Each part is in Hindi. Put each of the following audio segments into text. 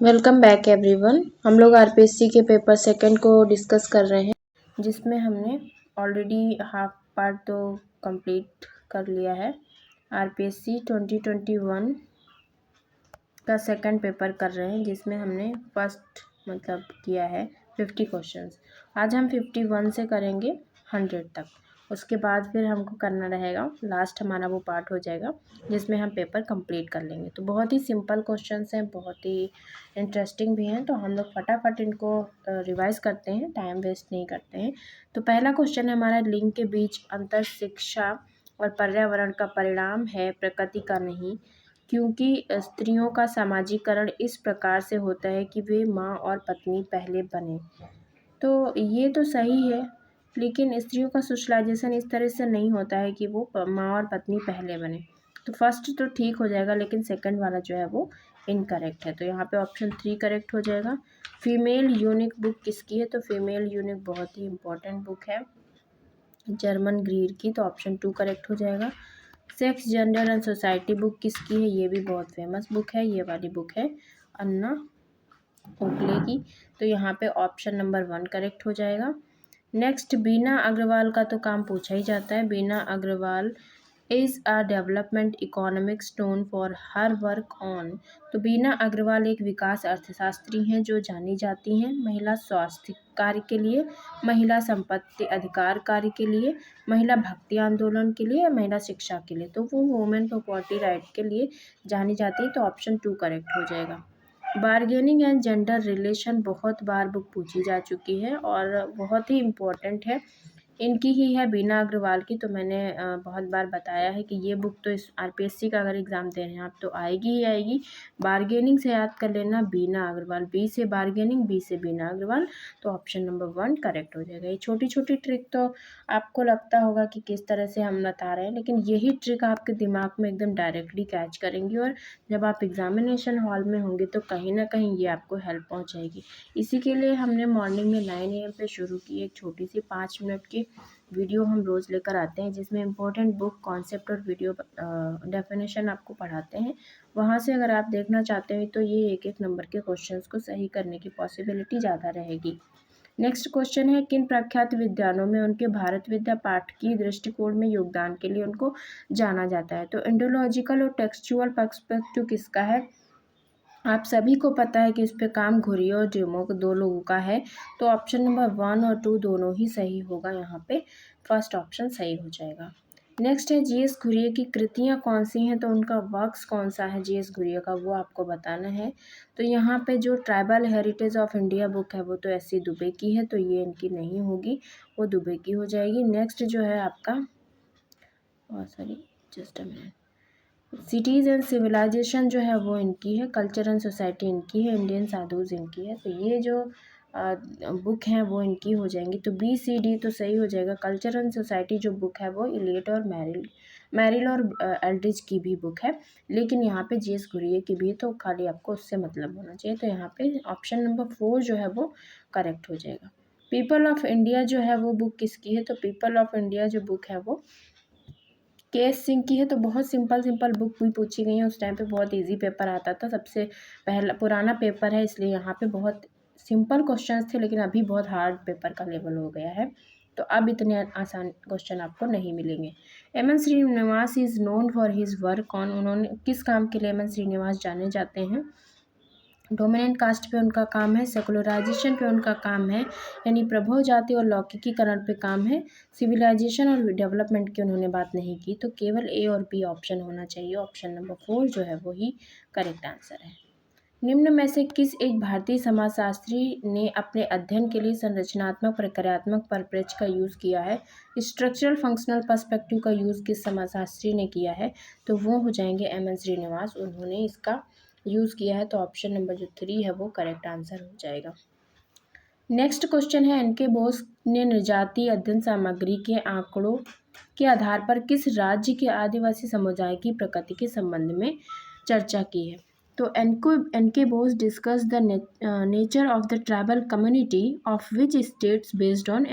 Welcome back everyone. हम लोग आरपीएससी के पेपर सेकंड को डिस्कस कर रहे हैं, जिसमें हमने ऑलरेडी हाफ पार्ट तो कंप्लीट कर लिया है। आरपीएससी 2021 का सेकंड पेपर कर रहे हैं, जिसमें हमने फर्स्ट किया है 50 क्वेश्चंस। आज हम 51 से करेंगे 100 तक। उसके बाद फिर हमको करना रहेगा, लास्ट हमारा वो पार्ट हो जाएगा जिसमें हम पेपर कंप्लीट कर लेंगे। तो बहुत ही सिंपल क्वेश्चंस हैं, बहुत ही इंटरेस्टिंग भी हैं, तो हम लोग फटाफट इनको रिवाइज करते हैं, टाइम वेस्ट नहीं करते हैं। तो पहला क्वेश्चन है हमारा, लिंग के बीच अंतर शिक्षा और पर्यावरण का परिणाम है, प्रकृति का नहीं, क्योंकि स्त्रियों का सामाजिकरण इस प्रकार से होता है कि वे माँ और पत्नी पहले बने। तो ये तो सही है, लेकिन स्त्रियों का सोशलाइजेशन इस तरह से नहीं होता है कि वो माँ और पत्नी पहले बने। तो फर्स्ट तो ठीक हो जाएगा, लेकिन सेकंड वाला जो है वो इनकरेक्ट है। तो यहाँ पे ऑप्शन 3 करेक्ट हो जाएगा। फीमेल यूनिक बुक किसकी है? तो फीमेल यूनिक बहुत ही इंपॉर्टेंट बुक है, जर्मन ग्रीर की, तो ऑप्शन 2 करेक्ट हो जाएगा। Sex gender and society book किसकी है? ये भी बहुत फेमस बुक है, ये वाली बुक है अन्ना ओगले की, तो यहाँ पे ऑप्शन नंबर 1 करेक्ट हो जाएगा। नेक्स्ट, बीना अग्रवाल का तो काम पूछा ही जाता है। Bina Agarwal is a development economic stone for her work on. तो बीना अग्रवाल एक विकास अर्थशास्त्री हैं जो जानी जाती हैं महिला स्वास्थ्य कार्य के लिए, महिला संपत्ति अधिकार कार्य के लिए, महिला भक्ति आंदोलन के लिए, महिला शिक्षा के लिए। तो वो वुमेन प्रॉपर्टी राइट के लिए जानी जाती है, तो ऑप्शन 2 करेक्ट हो जाएगा। बार्गेनिंग एंड जेंडर रिलेशन बहुत बार बुक पूछी जा चुकी है और बहुत ही इम्पोर्टेंट है, इनकी ही है बीना अग्रवाल की। तो मैंने बहुत बार बताया है कि ये बुक तो इस आरपीएससी का अगर एग्ज़ाम दे रहे हैं आप तो आएगी ही आएगी। बार्गेनिंग से याद कर लेना, बीना अग्रवाल, बी से बार्गेनिंग, बी से बीना अग्रवाल, तो ऑप्शन नंबर 1 करेक्ट हो जाएगा। ये छोटी छोटी ट्रिक तो आपको लगता होगा कि किस तरह से हम बता रहे हैं, लेकिन यही ट्रिक आपके दिमाग में एकदम डायरेक्टली कैच करेंगी और जब आप एग्जामिनेशन हॉल में होंगे तो कहीं ना कहीं ये आपको हेल्प पहुंचाएगी। इसी के लिए हमने मॉर्निंग में 9 AM पे शुरू की एक छोटी सी 5 मिनट की वीडियो हम रोज़ लेकर आते हैं, जिसमें इंपॉर्टेंट बुक कॉन्सेप्ट और वीडियो डेफिनेशन आपको पढ़ाते हैं। वहाँ से अगर आप देखना चाहते हैं तो ये एक एक नंबर के क्वेश्चंस को सही करने की पॉसिबिलिटी ज़्यादा रहेगी। नेक्स्ट क्वेश्चन है, किन प्रख्यात विद्वानों में उनके भारत विद्या पाठ की दृष्टिकोण में योगदान के लिए उनको जाना जाता है? तो इंडोलॉजिकल और टेक्सचुअल पर्सपेक्टिव किसका है? आप सभी को पता है कि इस पे काम घुरिया और डेमो 2 लोगों का है, तो ऑप्शन नंबर 1 और 2 दोनों ही सही होगा। यहाँ पे फर्स्ट ऑप्शन सही हो जाएगा। नेक्स्ट है, जीएस घुरिया की कृतियाँ कौन सी हैं? तो उनका वर्क्स कौन सा है जीएस घुरिया का, वो आपको बताना है। तो यहाँ पे जो tribal heritage of India book है वो तो एससी दुबे की है, तो ये इनकी नहीं होगी, वो दुबे की हो जाएगी। नेक्स्ट जो है आपका, just a minute, cities and civilisation जो है वो इनकी है, कल्चर एंड सोसाइटी इनकी है, इंडियन साधुज इनकी है। तो ये जो बुक हैं वो इनकी हो जाएंगी। तो बी सी डी तो सही हो जाएगा। कल्चर एंड सोसाइटी जो बुक है वो इलियट और मैरिल और एल्ड्रिज की भी बुक है, लेकिन यहाँ पे जीएस घुरिया की भी, तो खाली आपको उससे मतलब होना चाहिए। तो यहाँ पे ऑप्शन नंबर 4 जो है वो करेक्ट हो जाएगा। पीपल ऑफ इंडिया जो है वो बुक किसकी है? तो पीपल ऑफ इंडिया जो बुक है वो केएस सिंह की है। तो बहुत सिंपल बुक भी पूछी गई है, उस टाइम पे बहुत इजी पेपर आता था, सबसे पहला पुराना पेपर है, इसलिए यहाँ पे बहुत सिंपल क्वेश्चंस थे, लेकिन अभी बहुत हार्ड पेपर का लेवल हो गया है, तो अब इतने आसान क्वेश्चन आपको नहीं मिलेंगे। M N Srinivas is known for his work on, उन्होंने किस काम के लिए एम एन श्रीनिवास जाने जाते हैं? डोमिनेंट कास्ट पे उनका काम है, सेकुलराइजेशन पे उनका काम है, यानी प्रभु जाति और लौकिकीकरण पे काम है, सिविलाइजेशन और डेवलपमेंट की उन्होंने बात नहीं की। तो केवल ए और बी ऑप्शन होना चाहिए, ऑप्शन नंबर 4 जो है वही करेक्ट आंसर है। निम्न में से किस एक भारतीय समाजशास्त्री ने अपने अध्ययन के लिए संरचनात्मक प्रक्रियात्मक परिप्रेक्ष्य का यूज़ किया है? स्ट्रक्चरल फंक्शनल पर्सपेक्टिव का यूज़ किस समाजशास्त्री ने किया है? तो वो हो जाएंगे एम एन श्रीनिवास, उन्होंने इसका यूज़ किया है, तो ऑप्शन नंबर जो 3 है वो करेक्ट आंसर हो जाएगा। नेक्स्ट क्वेश्चन है, एन के बोस ने नृजातीय अध्ययन सामग्री के आंकड़ों के आधार पर किस राज्य के आदिवासी समुदाय की प्रकृति के संबंध में चर्चा की है? तो एन के Bose discuss the nature of the tribal community of which states based on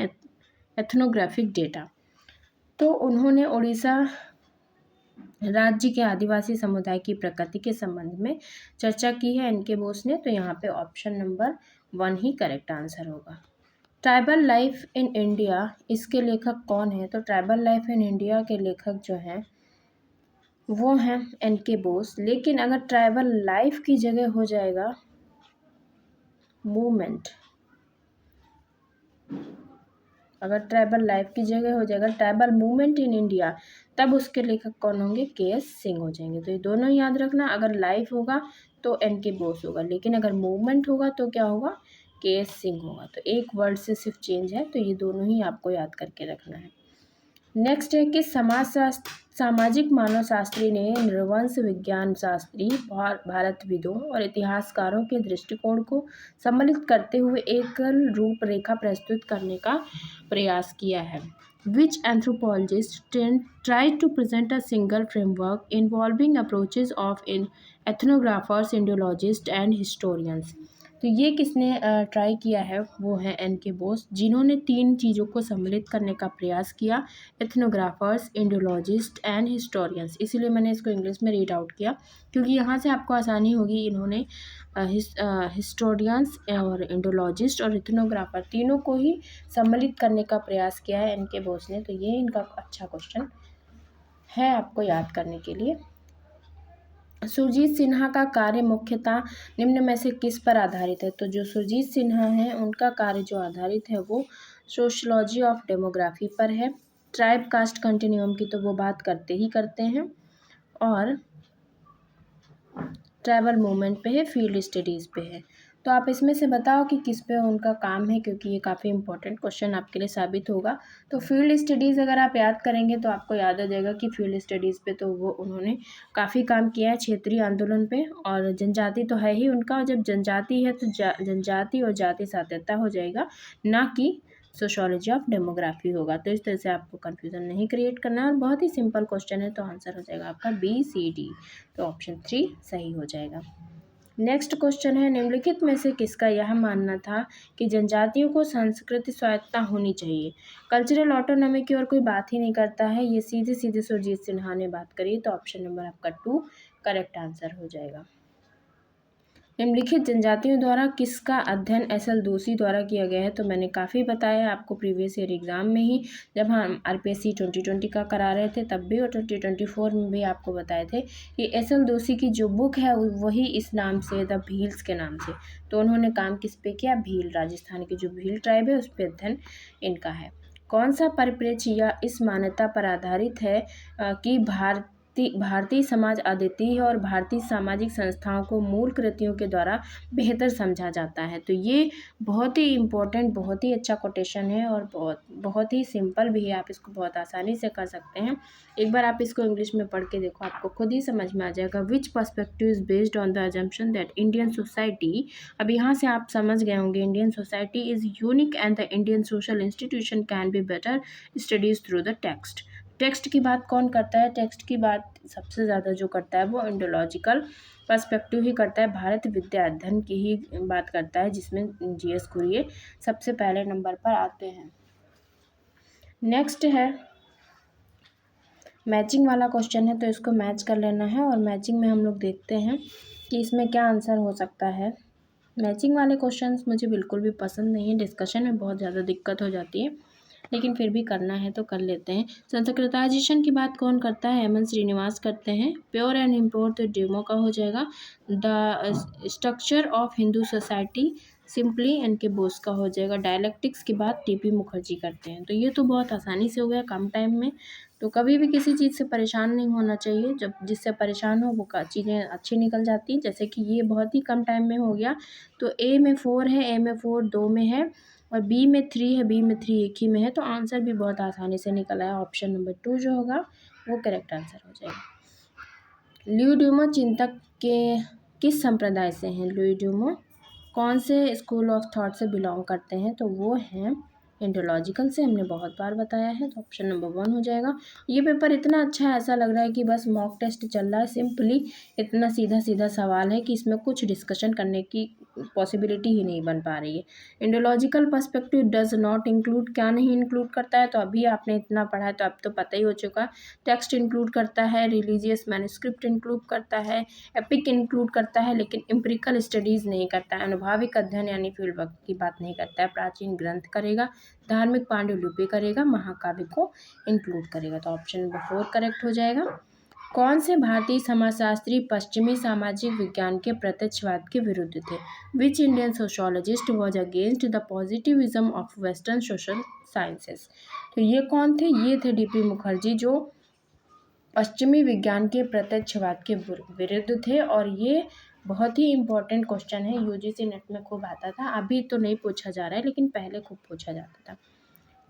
ethnographic data. तो उन्होंने उड़ीसा राज्य के आदिवासी समुदाय की प्रकृति के संबंध में चर्चा की है एन के बोस ने, तो यहाँ पे ऑप्शन नंबर 1 ही करेक्ट आंसर होगा। ट्राइबल लाइफ इन इंडिया, इसके लेखक कौन है? तो ट्राइबल लाइफ इन इंडिया के लेखक जो हैं वो हैं एन के बोस। लेकिन अगर ट्राइबल लाइफ की जगह हो जाएगा मूवमेंट, अगर ट्राइबल लाइफ की जगह हो जाएगा ट्राइबल मूवमेंट इन इंडिया, तब उसके लेखक कौन होंगे? के एस सिंह हो जाएंगे। तो ये दोनों याद रखना, अगर लाइफ होगा तो एन के बोस होगा, लेकिन अगर मूवमेंट होगा तो क्या होगा? के एस सिंह होगा। तो एक वर्ड से सिर्फ चेंज है, तो ये दोनों ही आपको याद करके रखना है। नेक्स्ट है कि सामाजिक मानव शास्त्री ने नृवंश विज्ञान शास्त्री, भारतविदों और इतिहासकारों के दृष्टिकोण को सम्मिलित करते हुए एकल रूपरेखा प्रस्तुत करने का प्रयास किया है। Which anthropologists tried to present a single framework involving approaches of ethnographers, Indologists and historians? तो ये किसने ट्राई किया है? वो है एन के बोस, जिन्होंने 3 चीज़ों को सम्मिलित करने का प्रयास किया, एथनोग्राफर्स, इंडोलॉजिस्ट एंड हिस्टोरियंस। इसीलिए मैंने इसको इंग्लिश में रीड आउट किया, क्योंकि यहाँ से आपको आसानी होगी। इन्होंने हिस्टोरियंस और इंडोलॉजिस्ट और इथनोग्राफर तीनों को ही सम्मिलित करने का प्रयास किया है एन के बोस ने। तो ये इनका अच्छा क्वेश्चन है आपको याद करने के लिए। सुरजीत सिन्हा का कार्य मुख्यतः निम्न में से किस पर आधारित है? तो जो सुरजीत सिन्हा हैं उनका कार्य जो आधारित है वो सोशलॉजी ऑफ डेमोग्राफी पर है। ट्राइब कास्ट कंटिन्यूम की तो वो बात करते ही करते हैं, और ट्राइबल मूवमेंट पे है, फील्ड स्टडीज़ पे है। तो आप इसमें से बताओ कि किस पे उनका काम है, क्योंकि ये काफ़ी इंपॉर्टेंट क्वेश्चन आपके लिए साबित होगा। तो फील्ड स्टडीज़ अगर आप याद करेंगे तो आपको याद आ जाएगा कि फील्ड स्टडीज़ पे तो वो उन्होंने काफ़ी काम किया है क्षेत्रीय आंदोलन पे, और जनजाति तो है ही उनका। और जब जनजाति है तो जनजाति और जाति साध्यता हो जाएगा, ना कि सोशोलॉजी ऑफ डेमोग्राफी होगा। तो इस तरह से आपको कन्फ्यूज़न नहीं क्रिएट करना है, और बहुत ही सिंपल क्वेश्चन है। तो आंसर हो जाएगा आपका BCD, तो ऑप्शन 3 सही हो जाएगा। नेक्स्ट क्वेश्चन है, निम्नलिखित में से किसका यह मानना था कि जनजातियों को सांस्कृतिक स्वायत्तता होनी चाहिए? कल्चरल ऑटोनॉमी की ओर कोई बात ही नहीं करता है, ये सीधे सीधे सुरजीत सिन्हा ने बात करी। तो ऑप्शन नंबर आपका 2 करेक्ट आंसर हो जाएगा। निम्नलिखित जनजातियों द्वारा किसका अध्ययन SL दोषी द्वारा किया गया है? तो मैंने काफ़ी बताया आपको प्रीवियस ईयर एग्जाम में ही, जब हम RPSC 2020 का करा रहे थे तब भी, और 2024 में भी आपको बताए थे कि SL दोषी की जो बुक है वही इस नाम से, द भील्स के नाम से। तो उन्होंने काम किस पे किया? भील, राजस्थान की जो भील ट्राइब है उस पर अध्ययन इनका है। कौन सा परिप्रेक्ष्य या इस मान्यता पर आधारित है कि भारतीय समाज अद्वितीय है और भारतीय सामाजिक संस्थाओं को मूल कृतियों के द्वारा बेहतर समझा जाता है? तो ये बहुत ही इम्पोर्टेंट, बहुत ही अच्छा कोटेशन है, और बहुत ही सिंपल भी है। आप इसको बहुत आसानी से कर सकते हैं। एक बार आप इसको इंग्लिश में पढ़ के देखो, आपको खुद ही समझ में आ जाएगा। Which perspective is based on the assumption that Indian society, अब यहाँ से आप समझ गए होंगे, Indian society is unique and the Indian social institution can be better studies through the text. Text की बात कौन करता है? टेक्स्ट की बात सबसे ज़्यादा जो करता है वो इंडोलॉजिकल पर्सपेक्टिव ही करता है, भारत विद्या अध्ययन की ही बात करता है, जिसमें GS कुरिये सबसे पहले नंबर पर आते हैं। नेक्स्ट है मैचिंग वाला क्वेश्चन है, तो इसको मैच कर लेना है, और मैचिंग में हम लोग देखते हैं कि इसमें क्या आंसर हो सकता है। मैचिंग वाले क्वेश्चंस मुझे बिल्कुल भी पसंद नहीं है, डिस्कशन में बहुत ज़्यादा दिक्कत हो जाती है, लेकिन फिर भी करना है तो कर लेते हैं। संस्कृताइजेशन की बात कौन करता है? MN श्रीनिवास करते हैं। प्योर एंड इम्पोर्ट तो डेमो का हो जाएगा। The structure of Hindu society simply इनके बोस का हो जाएगा। डायलेक्टिक्स की बात TP मुखर्जी करते हैं। तो ये तो बहुत आसानी से हो गया कम टाइम में। तो कभी भी किसी चीज़ से परेशान नहीं होना चाहिए, जब जिससे परेशान हो वो चीज़ें अच्छी निकल जाती हैं। जैसे कि ये बहुत ही कम टाइम में हो गया। तो A में 4 है, A में 4 2 में है, और B में 3 है, B में 3 1 ही में है। तो आंसर भी बहुत आसानी से निकल आया। ऑप्शन नंबर 2 जो होगा वो करेक्ट आंसर हो जाएगा। ल्यू ड्यूमो चिंतक के किस संप्रदाय से हैं? ल्यू ड्यूमो कौन से स्कूल ऑफ थॉट से बिलोंग करते हैं? तो वो हैं इंडोलॉजिकल से हमने बहुत बार बताया है, तो ऑप्शन नंबर 1 हो जाएगा। ये पेपर इतना अच्छा है, ऐसा लग रहा है कि बस मॉक टेस्ट चल रहा है। सिंपली इतना सीधा सीधा सवाल है कि इसमें कुछ डिस्कशन करने की पॉसिबिलिटी ही नहीं बन पा रही है। Indological perspective does not include, क्या नहीं इंक्लूड करता है? तो अभी आपने इतना पढ़ा है तो अब तो पता ही हो चुका। टेक्स्ट इंक्लूड करता है, रिलीजियस मैन्युस्क्रिप्ट इंक्लूड करता है, एपिक इंक्लूड करता है, लेकिन एम्पिरिकल स्टडीज़ नहीं करता है। अनुभाविक अध्ययन यानी फील्ड वर्क की बात नहीं करता है। प्राचीन ग्रंथ करेगा, धार्मिक पांडुलिपि करेगा, महाकाव्य को इंक्लूड करेगा। तो ऑप्शन नंबर 4 करेक्ट हो जाएगा। कौन से भारतीय समाजशास्त्री पश्चिमी सामाजिक विज्ञान के प्रत्यक्षवाद के विरुद्ध थे? Which Indian sociologist was against the positivism of western social sciences? तो ये कौन थे? ये थे डीपी मुखर्जी, जो पश्चिमी विज्ञान के प्रत्यक्षवाद के विरुद्ध थे। और ये बहुत ही इम्पोर्टेंट क्वेश्चन है, यूजीसी नेट में खूब आता था। अभी तो नहीं पूछा जा रहा है, लेकिन पहले खूब पूछा जाता था।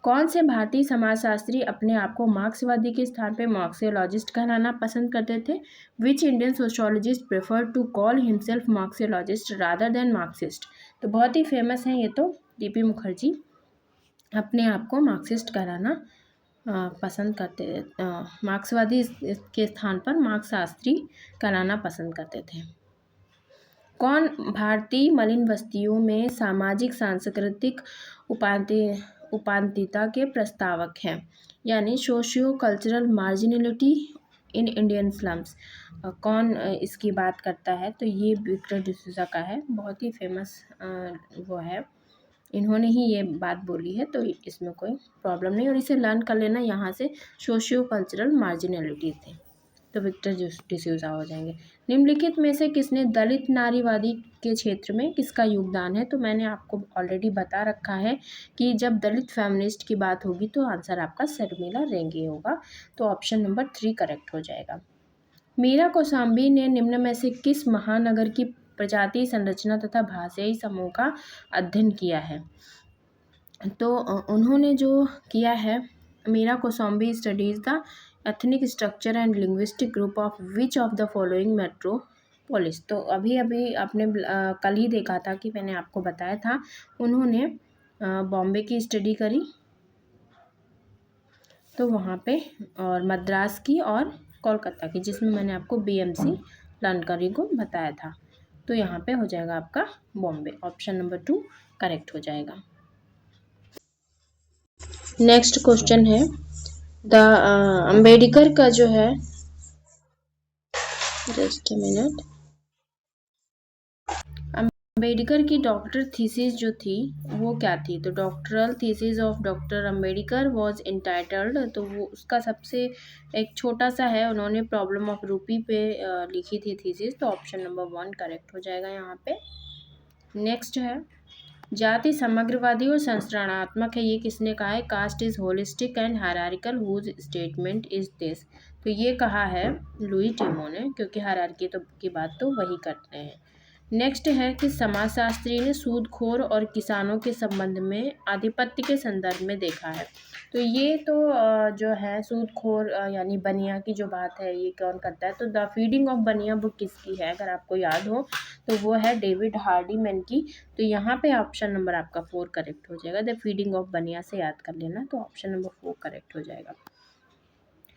कौन से भारतीय समाजशास्त्री अपने आप को मार्क्सवादी के स्थान पर मार्क्सियोलॉजिस्ट कहलाना पसंद करते थे? Which Indian sociologist prefer to call himself Marxologist rather than Marxist? तो बहुत ही फेमस हैं ये तो, डीपी मुखर्जी अपने आप को मार्क्सिस्ट कहलाना पसंद करते, मार्क्सवादी के स्थान पर मार्क्सशास्त्री कहलाना पसंद करते थे। कौन भारतीय मलिन बस्तियों में सामाजिक सांस्कृतिक उपांतिता के प्रस्तावक हैं, यानी socio cultural marginality in Indian slums? कौन इसकी बात करता है? तो ये विक्टर डिसूजा का है, बहुत ही फेमस वो है, इन्होंने ही ये बात बोली है, तो इसमें कोई प्रॉब्लम नहीं। और इसे लर्न कर लेना यहाँ से, सोशियो कल्चरल मार्जिनलिटी थे, तो विक्टर डिसूजा हो जाएंगे। निम्नलिखित में से किसने दलित नारीवादी के क्षेत्र में किसका योगदान है? तो मैंने आपको ऑलरेडी बता रखा है कि जब दलित फेमिनिस्ट की बात होगी तो आंसर आपका शर्मिला रेंगे होगा, तो ऑप्शन नंबर 3 करेक्ट हो जाएगा। मीरा कौसाम्बी ने निम्न में से किस महानगर की प्रजातीय संरचना तथा भाषाई समूह का अध्ययन किया है? तो उन्होंने जो किया है, Meera Kosambi studies the ethnic structure and linguistic group of which of the following metropolis? तो अभी अभी आपने कल ही देखा था कि मैंने आपको बताया था, उन्होंने बॉम्बे की स्टडी करी तो वहाँ पे, और मद्रास की और कोलकाता की, जिसमें मैंने आपको बीएमसी लर्नकरी को बताया था। तो यहाँ पे हो जाएगा आपका बॉम्बे, ऑप्शन नंबर 2 करेक्ट हो जाएगा। नेक्स्ट क्वेश्चन है, द अम्बेडकर का जो है, जस्ट अ मिनट, अम्बेडकर की डॉक्टर थीसिस जो थी वो क्या थी? तो doctoral thesis of doctor Ambedkar was entitled, तो वो उसका सबसे एक छोटा सा है, उन्होंने प्रॉब्लम ऑफ रूपी पे लिखी थी थीसिस, तो ऑप्शन नंबर 1 करेक्ट हो जाएगा यहाँ पे। नेक्स्ट है, जाति समग्रवादी और संरचनात्मक है, ये किसने कहा है? Caste is holistic and hierarchical, whose statement is this? तो ये कहा है लुई टिमो ने, क्योंकि हायरार्की तो की बात तो वही करते हैं। नेक्स्ट है कि समाजशास्त्री ने सूदखोर और किसानों के संबंध में आधिपत्य के संदर्भ में देखा है? तो ये तो जो है सूदखोर यानी बनिया की जो बात है, ये कौन करता है? तो द फीडिंग ऑफ बनिया बुक किसकी है? अगर आपको याद हो तो वो है डेविड हार्डीमैन की। तो यहाँ पे ऑप्शन नंबर आपका 4 करेक्ट हो जाएगा, द फीडिंग ऑफ बनिया से याद कर लेना, तो ऑप्शन नंबर 4 करेक्ट हो जाएगा।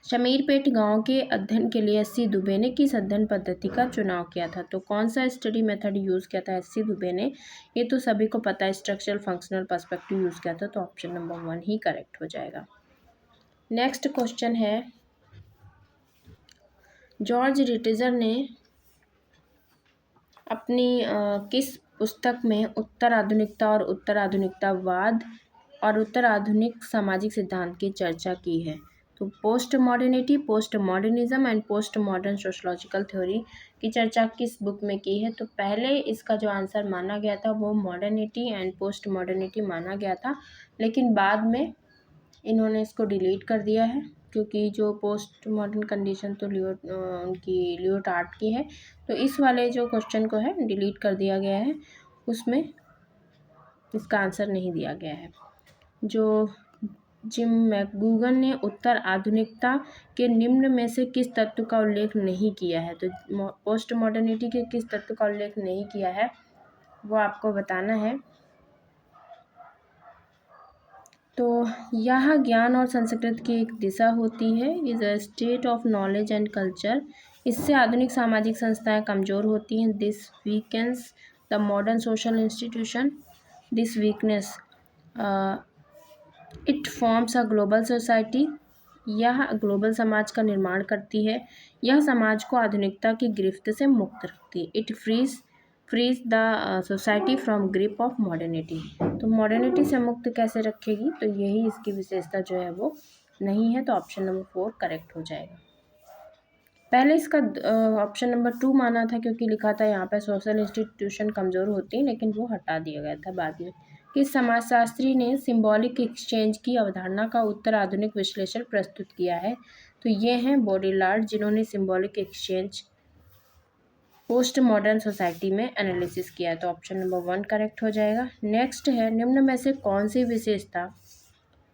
शमीरपेट गांव के अध्ययन के लिए एस सी दुबे ने किस अध्ययन पद्धति का चुनाव किया था? तो कौन सा स्टडी मेथड यूज़ किया था एस सी दुबे ने? ये तो सभी को पता है, स्ट्रक्चरल फंक्शनल पर्सपेक्टिव यूज़ किया था, तो ऑप्शन नंबर 1 ही करेक्ट हो जाएगा। नेक्स्ट क्वेश्चन है, जॉर्ज रिटजर ने अपनी किस पुस्तक में उत्तर आधुनिकता और उत्तर आधुनिकतावाद और उत्तर आधुनिक सामाजिक सिद्धांत की चर्चा की है? तो post modernity, post modernism and post modern sociological theory की चर्चा किस बुक में की है? तो पहले इसका जो आंसर माना गया था वो मॉडर्निटी एंड पोस्ट मॉडर्निटी माना गया था, लेकिन बाद में इन्होंने इसको डिलीट कर दिया है, क्योंकि जो पोस्ट मॉडर्न कंडीशन तो उनकी लियोटार्ड की है, तो इस वाले जो क्वेश्चन को है डिलीट कर दिया गया है, उसमें इसका आंसर नहीं दिया गया है। जो जिम मैकगुगन ने उत्तर आधुनिकता के निम्न में से किस तत्व का उल्लेख नहीं किया है? तो पोस्ट मॉडर्निटी के किस तत्व का उल्लेख नहीं किया है वो आपको बताना है। तो यह ज्ञान और संस्कृति की एक दिशा होती है, is a state of knowledge and culture. इससे आधुनिक सामाजिक संस्थाएं कमज़ोर होती हैं। This weakens the modern social institution. This weakness it forms a global society. यह ग्लोबल समाज का निर्माण करती है। यह समाज को आधुनिकता की गिरफ्त से मुक्त रखती है। It frees the society from grip of modernity. तो मॉडर्निटी से मुक्त कैसे रखेगी, तो यही इसकी विशेषता जो है वो नहीं है। तो ऑप्शन नंबर 4 करेक्ट हो जाएगा। पहले इसका ऑप्शन नंबर 2 माना था, क्योंकि लिखा था यहाँ पे सोशल इंस्टीट्यूशन कमज़ोर होती है, लेकिन वो हटा दिया गया था बाद में। किस समाजशास्त्री ने सिंबॉलिक एक्सचेंज की अवधारणा का उत्तर आधुनिक विश्लेषण प्रस्तुत किया है, तो ये हैं बॉडीलार्ड, जिन्होंने symbolic exchange post modern society में एनालिसिस किया। तो ऑप्शन नंबर 1 करेक्ट हो जाएगा। नेक्स्ट है, निम्न में से कौन सी विशेषता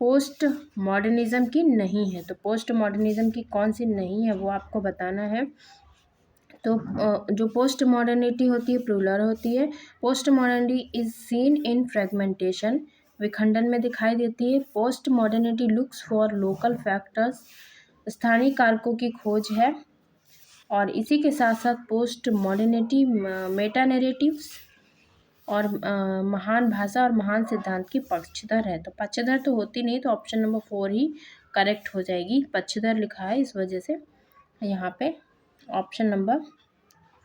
पोस्ट मॉडर्निज्म की नहीं है। तो पोस्ट मॉडर्निज्म की कौन सी नहीं है वो आपको बताना है। तो जो पोस्ट मॉडर्निटी होती है प्लूरल होती है। Post modernity is seen in fragmentation, विखंडन में दिखाई देती है। Post modernity looks for local factors, स्थानीय कारकों की खोज है। और इसी के साथ साथ पोस्ट मॉडर्निटी मेटा नैरेटिव्स और महान भाषा और महान सिद्धांत की पक्षधर है। तो पक्षधर तो होती नहीं, तो ऑप्शन नंबर 4 ही करेक्ट हो जाएगी। पक्षधर लिखा है इस वजह से यहाँ पे ऑप्शन नंबर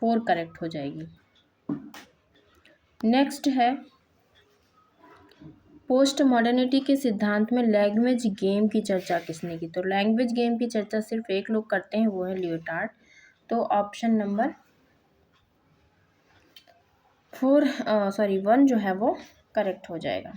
4 करेक्ट हो जाएगी। नेक्स्ट है, पोस्ट मॉडर्निटी के सिद्धांत में लैंग्वेज गेम की चर्चा किसने की। तो लैंग्वेज गेम की चर्चा सिर्फ एक लोग करते हैं, वो है लियोटार्ड। तो ऑप्शन नंबर 1 जो है वो करेक्ट हो जाएगा।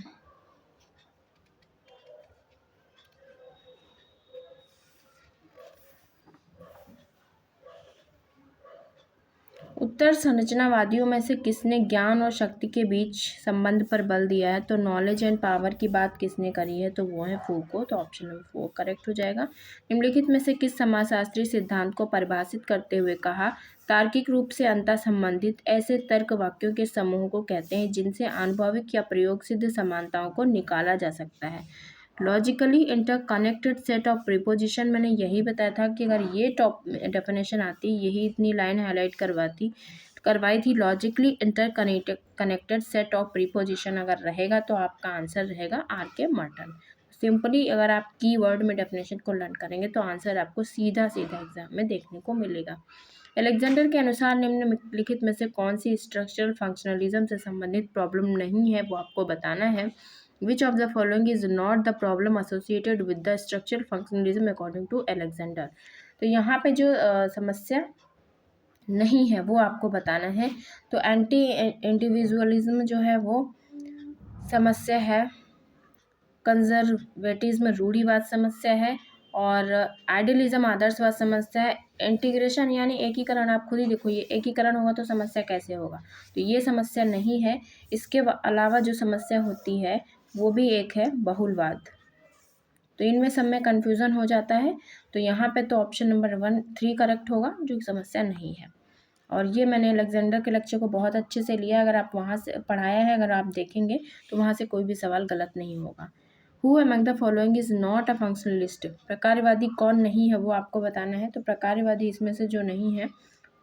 उत्तर संरचनावादियों में से किसने ज्ञान और शक्ति के बीच संबंध पर बल दिया है। तो नॉलेज एंड पावर की बात किसने करी है, तो वो है फूको। तो ऑप्शन नंबर 4 करेक्ट हो जाएगा। निम्नलिखित में से किस समाजशास्त्री सिद्धांत को परिभाषित करते हुए कहा, तार्किक रूप से अंतर संबंधित ऐसे तर्क वाक्यों के समूह को कहते हैं जिनसे आनुभविक या प्रयोग सिद्ध समानताओं को निकाला जा सकता है। Logically interconnected set of preposition, मैंने यही बताया था कि अगर ये टॉप डेफिनेशन आती, यही इतनी लाइन हाईलाइट करवाई थी। Logically interconnected set of preposition अगर रहेगा तो आपका आंसर रहेगा R.K. मर्टन। सिंपली अगर आप कीवर्ड में डेफिनेशन को लर्न करेंगे तो आंसर आपको सीधा एग्जाम में देखने को मिलेगा। अलेक्जेंडर के अनुसार निम्नलिखित में से कौन सी स्ट्रक्चरल फंक्शनलिज्म से संबंधित प्रॉब्लम नहीं है, वो आपको बताना है। Which of the following is not the problem associated with the structural functionalism according to Alexander? तो यहाँ पे जो समस्या नहीं है वो आपको बताना है। तो एंटी इंडिविजुअलिज्म जो है वो समस्या है, कंजर्वेटिज्म रूढ़िवाद समस्या है, और आइडियलिज्म आदर्शवाद समस्या है। इंटीग्रेशन यानी एकीकरण, आप खुद ही देखो ये एकीकरण होगा तो समस्या कैसे होगा, तो ये समस्या नहीं है। इसके अलावा जो समस्या होती है वो भी एक है बहुलवाद। तो इनमें सब में कन्फ्यूज़न हो जाता है। तो यहाँ पे तो ऑप्शन नंबर 3 करेक्ट होगा, जो समस्या नहीं है। और ये मैंने अलेक्जेंडर के लेक्चर को बहुत अच्छे से लिया, अगर आप वहाँ से पढ़ाया है, अगर आप देखेंगे तो वहाँ से कोई भी सवाल गलत नहीं होगा। Who among the following is not a functionalist, प्रकारवादी कौन नहीं है वो आपको बताना है। तो प्रकारवादी इसमें से जो नहीं है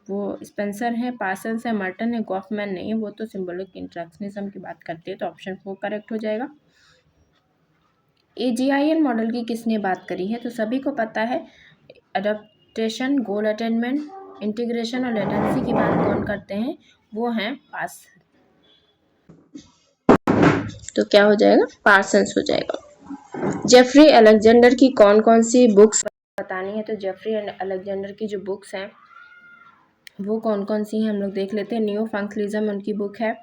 वो स्पेंसर है, पार्सन्स है, मर्टन है, गॉफमैन नहीं है, वो तो सिंबॉलिक इंटरेक्शनिज्म की बात करते हैं। तो ऑप्शन 4 करेक्ट हो जाएगा। AGIN मॉडल की किसने बात करी है, तो सभी को पता है अडॉप्टेशन, गोल अटेनमेंट, इंटीग्रेशन और लेटेंसी की बात कौन करते हैं, वो हैं पार्सन। तो क्या हो जाएगा, पार्सन्स हो जाएगा। जेफरी अलेक्जेंडर की कौन कौन सी बुक्स बतानी है, तो जेफरी अलेक्जेंडर की जो बुक्स हैं वो कौन कौन सी हैं हम लोग देख लेते हैं। न्यू फंक्शनलिज्म उनकी बुक है,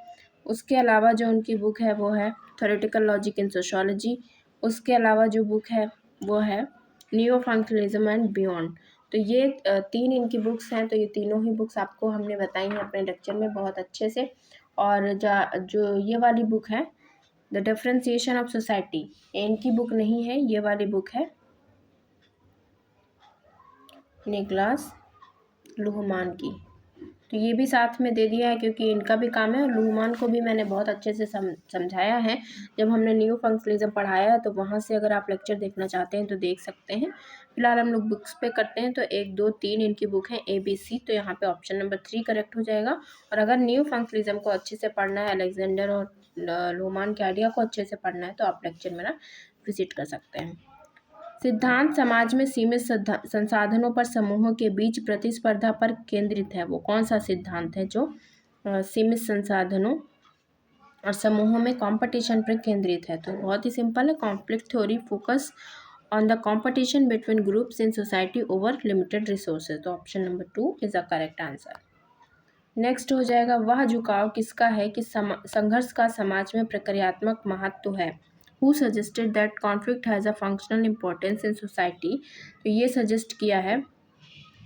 उसके अलावा जो उनकी बुक है वो है थ्योरेटिकल लॉजिक इन सोशियोलॉजी, उसके अलावा जो बुक है वो है न्यू फंक्शनलिज्म एंड बियॉन्ड। तो ये 3 इनकी बुक्स हैं। तो ये तीनों ही बुक्स आपको हमने बताई हैं अपने लेक्चर में बहुत अच्छे से। और जो ये वाली बुक है द डिफरेंशिएशन ऑफ सोसाइटी, इनकी बुक नहीं है, ये वाली बुक है निकोलस लुहमान की। तो ये भी साथ में दे दिया है क्योंकि इनका भी काम है। और लुहमान को भी मैंने बहुत अच्छे से समझाया है जब हमने न्यू फंक्शनलिज्म पढ़ाया है, तो वहाँ से अगर आप लेक्चर देखना चाहते हैं तो देख सकते हैं। फिलहाल हम लोग बुक्स पे करते हैं, तो 1, 2, 3 इनकी बुक है ABC, तो यहाँ पे ऑप्शन नंबर 3 करेक्ट हो जाएगा। और अगर न्यू फंक्शनलिज्म को अच्छे से पढ़ना है, अलेक्जेंडर और लुहमान के आइडिया को अच्छे से पढ़ना है, तो आप लेक्चर मेरा विजिट कर सकते हैं। सिद्धांत समाज में सीमित संसाधनों पर समूहों के बीच प्रतिस्पर्धा पर केंद्रित है। वो कौन सा सिद्धांत है जो सीमित संसाधनों और समूहों में कंपटीशन पर केंद्रित है? तो बहुत ही सिंपल है, conflict theory focus on the competition between groups in society over limited resources. तो option number 2 is the correct answer. Next हो जाएगा, वह झुकाव किसका है कि संघर्ष का समाज में प्रक्रियात्मक महत्व है? Who suggested that conflict has a functional importance in society? तो ये सजेस्ट किया है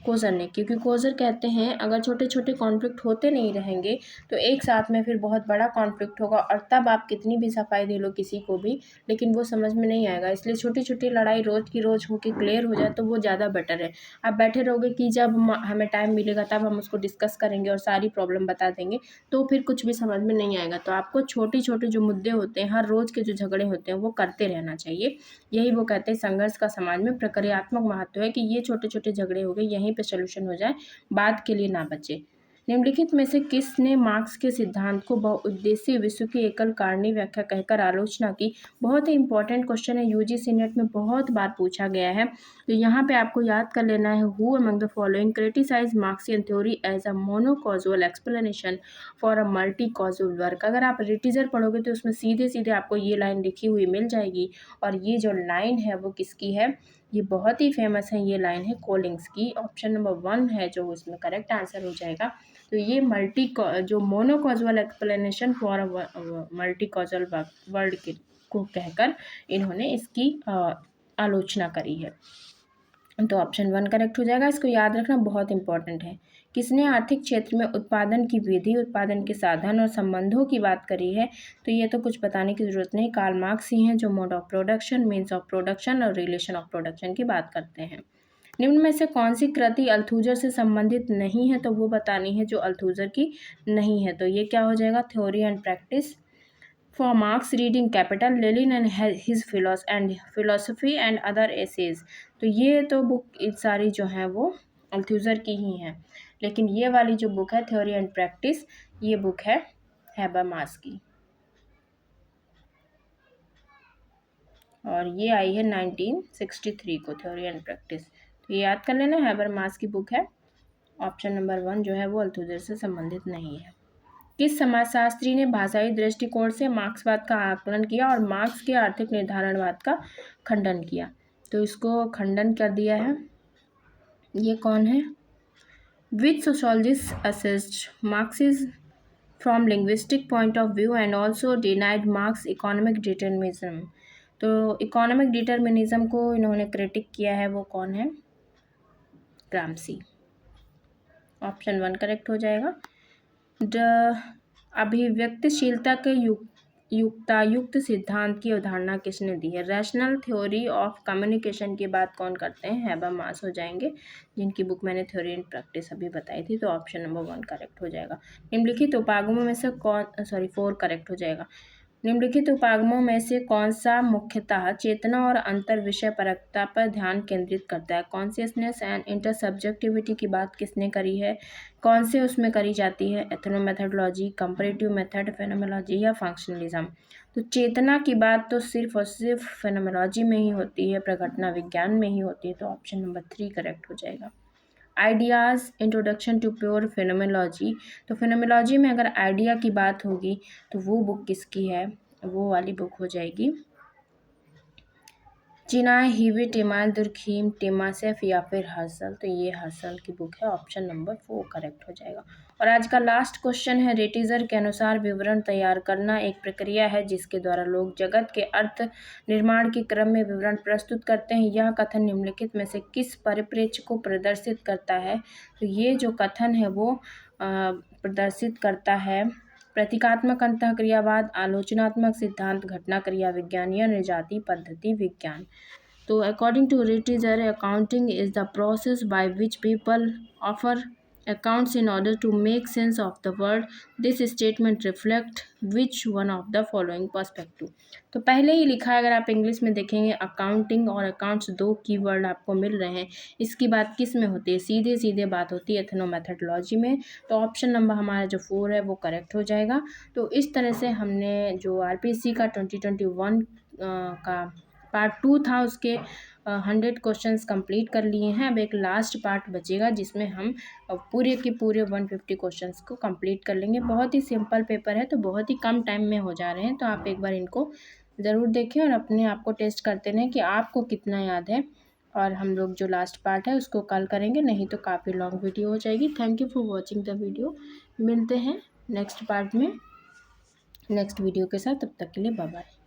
कोजर ने, क्योंकि कोजर कहते हैं अगर छोटे छोटे कॉन्फ्लिक्ट होते नहीं रहेंगे तो एक साथ में फिर बहुत बड़ा कॉन्फ्लिक्ट होगा, और तब आप कितनी भी सफाई दे लो किसी को भी, लेकिन वो समझ में नहीं आएगा। इसलिए छोटी छोटी लड़ाई रोज़ की रोज़ होके क्लियर हो जाए तो वो ज़्यादा बेटर है। आप बैठे रहोगे कि जब हमें टाइम मिलेगा तब हम उसको डिस्कस करेंगे और सारी प्रॉब्लम बता देंगे, तो फिर कुछ भी समझ में नहीं आएगा। तो आपको छोटे छोटे जो मुद्दे होते हैं, हर रोज़ के जो झगड़े होते हैं, वो करते रहना चाहिए। यही वो कहते हैं संघर्ष का समाज में प्रक्रियात्मक महत्व है, कि ये छोटे छोटे झगड़े हो गए यहीं पे सोल्यूशन हो जाए, बाद के लिए ना बचे। निम्नलिखित में से किसने मार्क्स के सिद्धांत को बहुउद्देशीय विश्व की एकल कारणी व्याख्या कहकर आलोचना की? बहुत ही इंपॉर्टेंट क्वेश्चन है, यूजीसी नेट में बहुत बार पूछा गया है। तो यहाँ पे आपको याद कर लेना है, who among the following criticize Marxian theory as a monocausal explanation for a multi causal work. अगर आप रिटीजर पढ़ोगे तो उसमें सीधे सीधे आपको ये लाइन लिखी हुई मिल जाएगी, और ये जो लाइन है वो किसकी है? ये बहुत ही फेमस है, ये लाइन है कोलिंग्स की। ऑप्शन नंबर 1 है जो उसमें करेक्ट आंसर हो जाएगा। तो ये जो monocausal explanation for multi causal word को कहकर इन्होंने इसकी आलोचना करी है। तो ऑप्शन 1 करेक्ट हो जाएगा। इसको याद रखना बहुत इंपॉर्टेंट है। किसने आर्थिक क्षेत्र में उत्पादन की विधि, उत्पादन के साधन और संबंधों की बात करी है? तो ये तो कुछ बताने की ज़रूरत नहीं, कार्ल मार्क्स ही हैं जो mode of production, means of production और रिलेशन ऑफ प्रोडक्शन की बात करते हैं। निम्न में से कौन सी कृति अल्थुजर से संबंधित नहीं है? तो वो बतानी है जो अल्थुजर की नहीं है। तो ये क्या हो जाएगा? Theory and practice. For Marx, reading Capital, Lenin and his philosophy and other essays। तो ये तो बुक सारी जो हैं वो अल्थुजर की ही हैं, लेकिन ये वाली जो बुक है थ्योरी एंड प्रैक्टिस, ये बुक है हैबरमास की, और ये आई है 1963 को, थ्योरी एंड प्रैक्टिस। तो ये याद कर लेना, हैबरमास की बुक है। ऑप्शन नंबर 1 जो है वो अल्थुजर से संबंधित नहीं है। किस समाजशास्त्री ने भाषाई दृष्टिकोण से मार्क्सवाद का आकलन किया और मार्क्स के आर्थिक निर्धारणवाद का खंडन किया? तो इसको खंडन कर दिया है, ये कौन है? Which sociologist assessed Marxism from linguistic point of view and also denied Marx economic determinism. तो इकोनॉमिक डिटर्मिनिज्म को इन्होंने क्रिटिक किया है, वो कौन है? ग्राम्सी। ऑप्शन 1 करेक्ट हो जाएगा। अभिव्यक्तिशीलता के युक्तायुक्त सिद्धांत की अवधारणा किसने दी है? रैशनल थ्योरी ऑफ कम्युनिकेशन की बात कौन करते हैं? हैबरमास हो जाएंगे, जिनकी बुक मैंने थ्योरी एंड प्रैक्टिस अभी बताई थी। तो ऑप्शन नंबर 1 करेक्ट हो जाएगा। निम्नलिखित उपागमों में से 4 करेक्ट हो जाएगा। निम्नलिखित उपागमों में से कौन सा मुख्यतः चेतना और अंतर विषय परकता पर ध्यान केंद्रित करता है? कॉन्शियसनेस एंड इंटरसब्जेक्टिविटी की बात किसने करी है? कौन से उसमें करी जाती है? एथनोमेथोडोलॉजी, कंपैरेटिव मेथड, फेनोमेनोलॉजी या फंक्शनलिज्म? तो चेतना की बात तो सिर्फ और सिर्फ फेनोमेनोलॉजी में ही होती है, प्रघटना विज्ञान में ही होती है। तो ऑप्शन नंबर 3 करेक्ट हो जाएगा। Ideas introduction to pure phenomenology. तो फेनोमेनोलॉजी में अगर आइडिया की बात होगी तो वो बुक किसकी है? वो वाली बुक हो जाएगी चिनाय, हिविट, इमाल दुर्खीम, टिमासेफ या फिर हर्सल। तो ये हर्सल की बुक है। ऑप्शन नंबर 4 करेक्ट हो जाएगा। और आज का लास्ट क्वेश्चन है, रेटिजर के अनुसार विवरण तैयार करना एक प्रक्रिया है जिसके द्वारा लोग जगत के अर्थ निर्माण के क्रम में विवरण प्रस्तुत करते हैं। यह कथन निम्नलिखित में से किस परिप्रेक्ष्य को प्रदर्शित करता है? तो ये जो कथन है वो प्रदर्शित करता है प्रतीकात्मक अंतःक्रियावाद, आलोचनात्मक सिद्धांत, घटना क्रिया विज्ञान या निर्जाति पद्धति विज्ञान। तो according to Ritzer, accounting is the process by which people offer accounts in order to make sense of the world. This statement reflect which one of the following perspective. तो पहले ही लिखा है, अगर आप इंग्लिश में देखेंगे अकाउंटिंग और अकाउंट्स दो कीवर्ड आपको मिल रहे हैं। इसकी बात किस में होती है? सीधे सीधे बात होती है एथनोमेथोडोलॉजी में। तो ऑप्शन नंबर हमारा जो 4 है वो करेक्ट हो जाएगा। तो इस तरह से हमने जो आरपीएससी का 2021 का पार्ट 2 था उसके 100 क्वेश्चंस कंप्लीट कर लिए हैं। अब एक लास्ट पार्ट बचेगा जिसमें हम पूरे के पूरे 150 क्वेश्चंस को कंप्लीट कर लेंगे। बहुत ही सिंपल पेपर है, तो बहुत ही कम टाइम में हो जा रहे हैं। तो आप एक बार इनको ज़रूर देखें और अपने आप को टेस्ट करते रहें कि आपको कितना याद है। और हम लोग जो लास्ट पार्ट है उसको कल करेंगे, नहीं तो काफ़ी लॉन्ग वीडियो हो जाएगी। Thank you for watching the video. मिलते हैं नेक्स्ट पार्ट में नेक्स्ट वीडियो के साथ। तब तक के लिए बाय बाय।